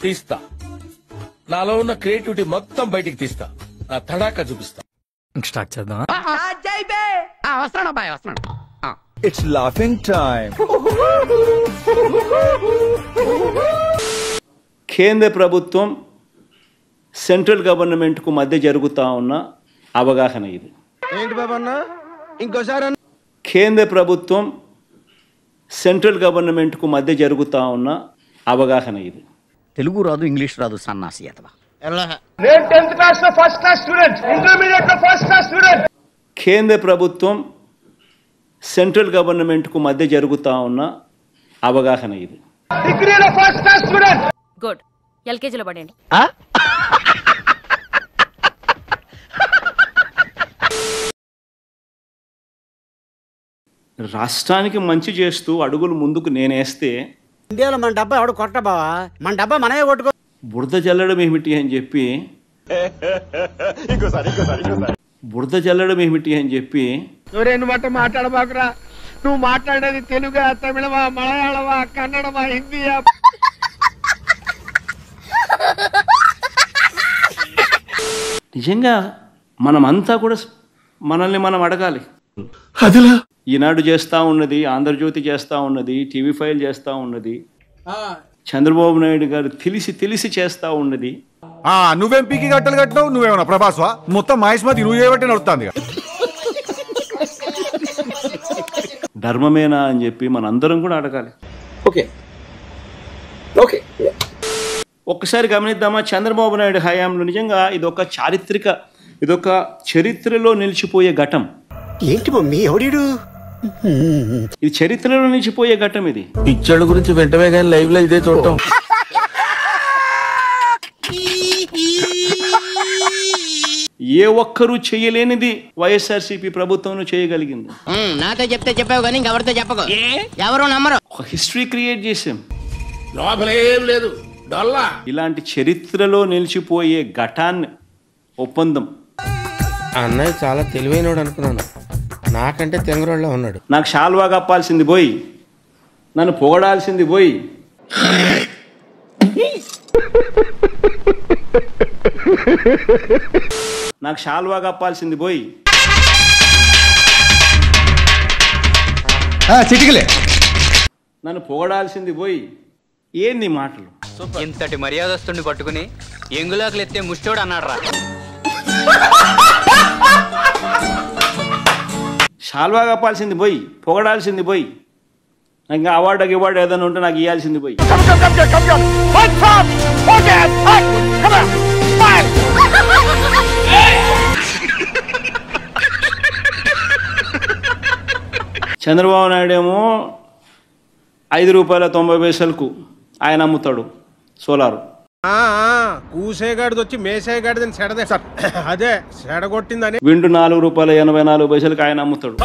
తీస్తా, నాలో ఉన్న క్రియేటివిటీ మొత్తం బయటికి తీస్తా, నా తడాకా చూపిస్తా. స్టార్ట్ చేద్దాం. It's laughing time. కేంద్ర ప్రభుత్వం సెంట్రల్ గవర్నమెంట్ కు మధ్య జరుగుతా ఉన్న అవగాహన ఇది. ఏంటి బాబన్న ఇంకోసారి? కేంద్ర ప్రభుత్వం సెంట్రల్ గవర్నమెంట్ కు మధ్య జరుగుతా ఉన్న అవగాహన ఇది. తెలుగు రాదు, ఇంగ్లీష్ రాదు, సన్నాసి అతవా. కేంద్ర ప్రభుత్వం సెంట్రల్ గవర్నమెంట్ కు మధ్య జరుగుతా ఉన్న అవగాహన ఇది. గుడ్, ఎల్కేజీలో పడండి. రాష్ట్రానికి మంచి చేస్తూ అడుగులు ముందుకు నేనేస్తే ఇండియాలో మన డబ్బా ఎవడు కొట్ట బావా, మన డబ్బా మనమే కొట్టుకో. బురద జల్లడం ఏమిటి అని చెప్పి బురద జల్లడం ఏమిటి అని చెప్పి నువ్వు మాట్లాడబాకురా. నువ్వు మాట్లాడేది తెలుగా, తమిళమా, మలయాళమా, కన్నడమా, హిందీయా? నిజంగా మనమంతా కూడా మనల్ని మనం అడగాలి. ఈనాడు చేస్తూ ఉన్నది, ఆంధ్రజ్యోతి చేస్తూ ఉన్నది, TV5 చేస్తూ ఉన్నది, చంద్రబాబు నాయుడు గారు తెలిసి చేస్తూ ఉన్నది. నువ్వేం పీకి గట్టలు కట్టినావు? నువ్వేమన్నా ప్రభాస్వా? మొత్తం మహేష్మతి నువ్వు చేయబట్టి నడుస్తుంది. ధర్మమేనా అని చెప్పి మనందరం కూడా అడగాలి. ఓకే, ఒక్కసారి గమనిద్దామా, చంద్రబాబు నాయుడు హయాంలో నిజంగా ఇదొక చరిత్రలో నిలిచిపోయే ఘటం. ఏంటి మమ్మీ ఎవడీడు? ఇది చరిత్రలో నిలిచిపోయే ఘటం. ఇది పిక్చర్ల గురించి వెంటనే కానీ లైవ్ లో ఇదే చూడటం. ఏ ఒక్కరూ చేయలేనిది వైఎస్ఆర్సీపీ ప్రభుత్వం చేయగలిగింది. నాతో చెప్తే చెప్పావు కానీ ఎవరితో చెప్పకు, ఎవరు నమ్మరు. ఒక హిస్టరీ క్రియేట్ చేసాం. లోపలేం లేదు, డొల్లా. ఇలాంటి చరిత్రలో నిలిచిపోయే ఘటాన్ని ఒప్పందం. అన్నయ్య చాలా తెలివైనోడు అనుకున్నాను, నాకంటే తెంగరోళ్ళ ఉన్నాడు. నాకు షాల్వా కప్పాల్సింది పోయి, నన్ను పొగడాల్సింది పోయి, నాకు షాల్వా కప్పాల్సింది పోయి, చిటికలే నన్ను పొగడాల్సింది పోయి, ఏంది మాటలు? ఇంతటి మర్యాదస్తుని పట్టుకుని ఎంగులాకులు ఎత్తే ముష్టోడు అన్నాడు రా. షాల్వా కప్పాల్సింది పోయి, పొగడాల్సింది పోయి, ఇంకా అవార్డు ఏదైనా ఉంటే నాకు ఇవ్వాల్సింది పోయి. చంద్రబాబు నాయుడు ఏమో ₹5.90 ఆయన అమ్ముతాడు సోలారు. కూసేగాడిది వచ్చి మేసేగాడిదని సెడదే సార్, అదే సెడగొట్టిందని. విండు ₹4.84 ఆయన అమ్ముతాడు.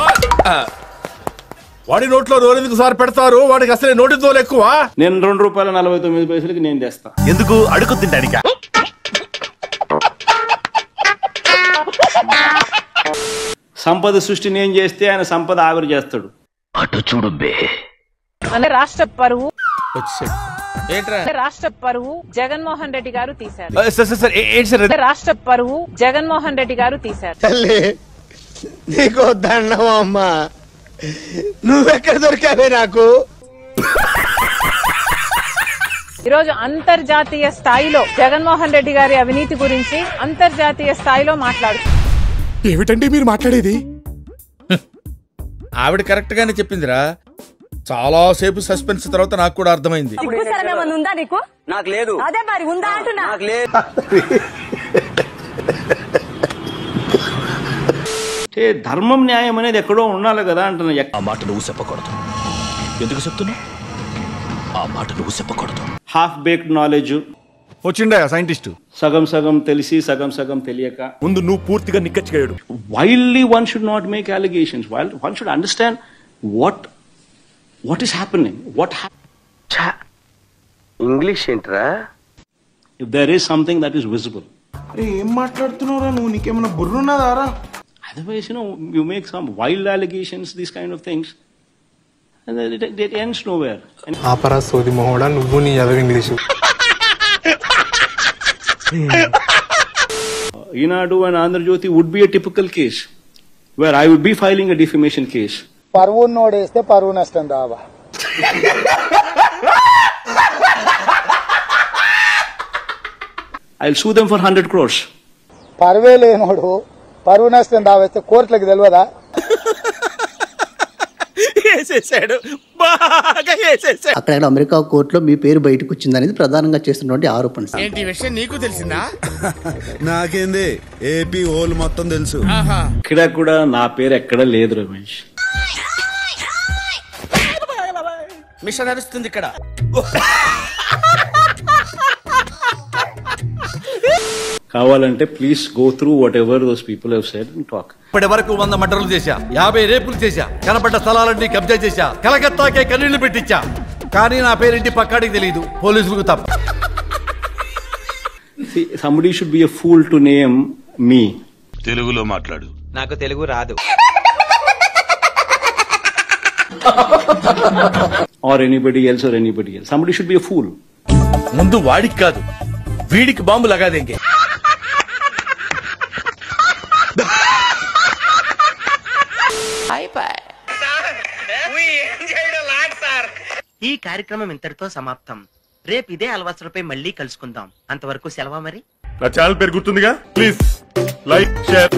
వాడి నోట్లో నోరెందుకు సార్ పెడతారు? వాడికి అసలే నోటి తోలు ఎక్కువ. నేను ₹2.49 నేను తెస్తా. ఎందుకు? అడుగు తింటానిక. సంపద సృష్టి నేను చేస్తే ఆయన సంపద ఆవిరి చేస్తాడు. అటు చూడు బే. రాష్ట్ర పరువు జగన్మోహన్ రెడ్డి గారు తీశారు. రాష్ట్ర పరువు జగన్మోహన్ రెడ్డి గారు తీశారు. నీకు దండం అమ్మా, నువ్వెక్కడ దొరికావే నాకు? ఈరోజు అంతర్జాతీయ స్థాయిలో జగన్మోహన్ రెడ్డి గారి అవినీతి గురించి అంతర్జాతీయ స్థాయిలో మాట్లాడుతున్నారు. ఏమిటండి మీరు మాట్లాడేది? ఆవిడ కరెక్ట్ గానే చెప్పిందిరా. చాలా సేపు సస్పెన్స్ తర్వాత నాకు కూడా అర్థమైంది. నాకు లేదు. అదే మరి ఉందా అంటున్నా. నాకు లేదు. ధర్మం న్యాయం అనేది ఎక్కడో ఉండాలి కదా అంటున్నా. ఆ మాట నువ్వు చెప్పకూడదు. ఎందుకు చెప్తున్నావు? ఆ మాట నువ్వు చెప్పకూడదు. హాఫ్ బేక్డ్ నాలెడ్జ్ వచ్చిండా సైంటిస్ట్? సగం తెలిసి సగం తెలియక. ముందు నువ్వు పూర్తిగా నిక్కచ్చిగాడు. Wildly one should not make allegations. One should understand what is happening. English ఏంట్రా? If there is something that is visible. ఏం మాట్లాడుతున్నావురా నువ్వు? నీకేమైనా బుర్రున్నదారా? Otherwise, you make some wild allegations, these kind of things. and then it ends nowhere. And ఆపరా సోది మొహోడా నువ్వు నీ ఎదవ English. Eenadu and Andhra Jyoti would be a typical case where I would be filing a defamation case. పరువు నోడేస్తే పరువు నష్టం దావా. I'll sue them for 100 crores. పరువే లేనోడు పరువు నష్టం దావేస్తే కోర్టులకు తెలియదా? అక్కడ అమెరికా కోర్టులో మీ పేరు బయటకు వచ్చింది అనేది ప్రధానంగా చేస్తున్నటువంటి ఆరోపణ. ఏంటి విషయం నీకు తెలిసిందా? నాకేంది ఏపీ హోల్ మొత్తం తెలుసు. ఇక్కడ కూడా నా పేరు ఎక్కడ లేదు రమేష్. మిషన్ నడుస్తుంది ఇక్కడ. కావాలంటే please go through what ever those people have said and talk. ఇప్పటి వరకు 100 మర్డర్లు చేశా, 50 రేపులు చేశా, కనపడ్డ స్థలాలన్నీ కబ్జా చేశా, కలకత్తాకే కన్నీళ్లు పెట్టించా. కానీ నా పేరింటి పక్కాడికి తెలియదు, పోలీసులకు తప్ప. Somebody should be a fool to name me. తెలుగులో మాట్లాడు. నాకు తెలుగు రాదు. Or anybody else. Somebody should be a fool. ముందు వాడికి కాదు వీడికి బాంబు లగాదేంగే. ఈ కార్యక్రమం ఇంతటితో సమాప్తం. రేపు ఇదే అలవాసులపై మళ్ళీ కలుసుకుందాం. అంతవరకు సెలవా మరి. నా ఛానల్ పేరు గుర్తుందిగా, ప్లీజ్ లైక్ షేర్